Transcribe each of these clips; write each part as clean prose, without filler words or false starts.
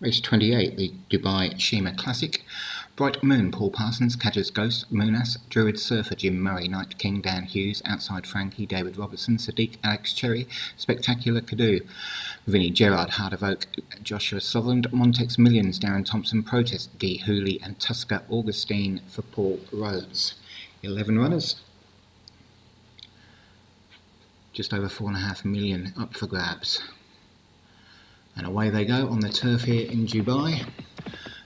Race 28, the Dubai Sheema Classic. Bright Moon, Paul Parsons, Cadger's Ghost, Moonas, Druid Surfer, Jim Murray, Night King, Dan Hughes, Outside Frankie, David Robertson, Sadiq, Alex Cherry, Spectacular Cadu, Vinnie Gerard, Heart of Oak, Joshua Sutherland, Montex Millions, Darren Thompson, Protest, D. Hooley and Tusker Augustine for Paul Rhodes. 11 runners. Just over 4.5 million up for grabs. And away they go on the turf here in Dubai.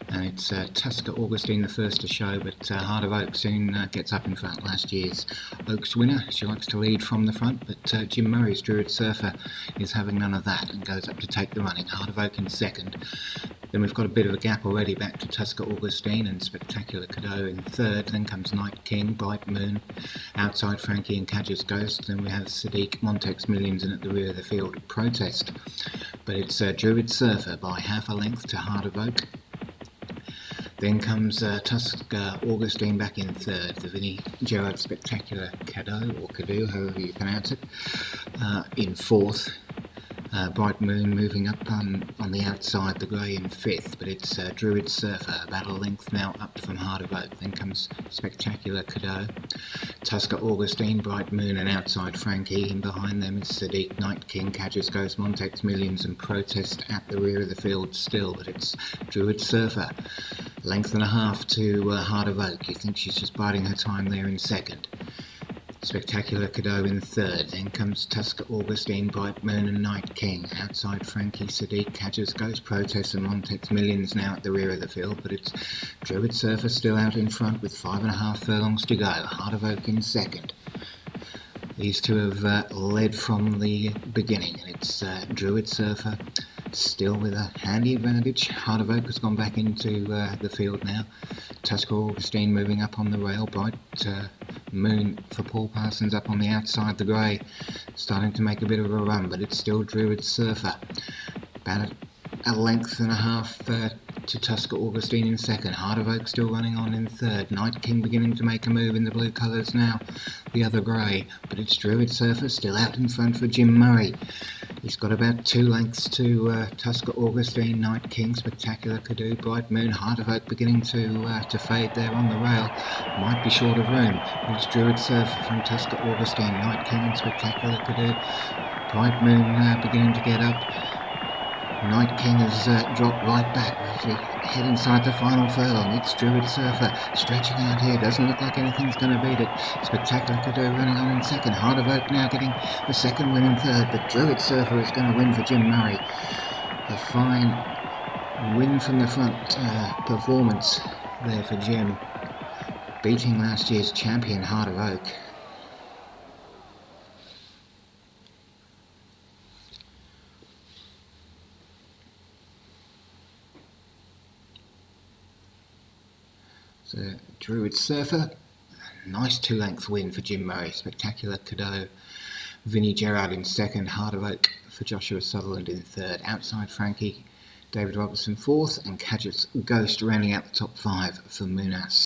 And it's Tusker Augustine the first to show, but Heart of Oak soon gets up in front. Last year's Oaks winner. She likes to lead from the front, but Jim Murray's Druid Surfer is having none of that and goes up to take the running. Heart of Oak in second. Then we've got a bit of a gap already back to Tusker Augustine and Spectacular Cadeau in third. Then comes Night King, Bright Moon, Outside Frankie and Cadger's Ghost. Then we have Sadiq, Montex Millions, and at the rear of the field, Protest. But it's Druid Surfer by half a length to Heart of Oak. Then comes Tusker Augustine back in third, the Vinnie Gerard Spectacular Cadeau, or Cadu, however you pronounce it, in fourth. Bright Moon moving up on the outside, the grey in fifth, but it's Druid Surfer, about a length now up from Heart of Oak. Then comes Spectacular Cadeau, Tusker Augustine, Bright Moon and Outside Frankie, and behind them is Sadiq, Night King, Cadger's Ghost, Montex Millions and Protest at the rear of the field still, but it's Druid Surfer. Length and a half to Heart of Oak. You think she's just biding her time there in second. Spectacular Cadeau in third. Then comes Tusker Augustine, Bright Moon and Night King. Outside Frankie, Sadiq, Cadger's Ghost, Protest and Montex Millions now at the rear of the field, but it's Druid Surfer still out in front with 5.5 furlongs to go. Heart of Oak in second. These two have led from the beginning, and it's Druid Surfer still with a handy advantage. Heart of Oak has gone back into the field now. Tusker Augustine moving up on the rail. Bright Moon for Paul Parsons up on the outside, the grey, starting to make a bit of a run, but it's still Druid Surfer. About a length and a half to Tusker Augustine in second. Heart of Oak still running on in third. Night King beginning to make a move in the blue colours now, the other grey, but it's Druid Surfer still out in front for Jim Murray. He's got about 2 lengths to Tusker Augustine, Night King, Spectacular Cadu, Bright Moon, Heart of Oak beginning to fade there on the rail. Might be short of room. It's Druid Surfer from Tusker Augustine, Night King and Spectacular Cadu. Bright Moon beginning to get up. Night King has dropped right back as we head inside the final furlong. It's Druid Surfer stretching out here. Doesn't look like anything's going to beat it. Spectacular Cadeau running on in second. Heart of Oak now getting the second win in third. But Druid Surfer is going to win for Jim Murray. A fine win from the front performance there for Jim. Beating last year's champion Heart of Oak. So, Druid Surfer, nice 2-length win for Jim Murray. Spectacular Cadeau, Vinnie Gerard in second. Heart of Oak for Joshua Sutherland in third. Outside Frankie, David Robertson fourth, and Cadger's Ghost rounding out the top 5 for Moonas.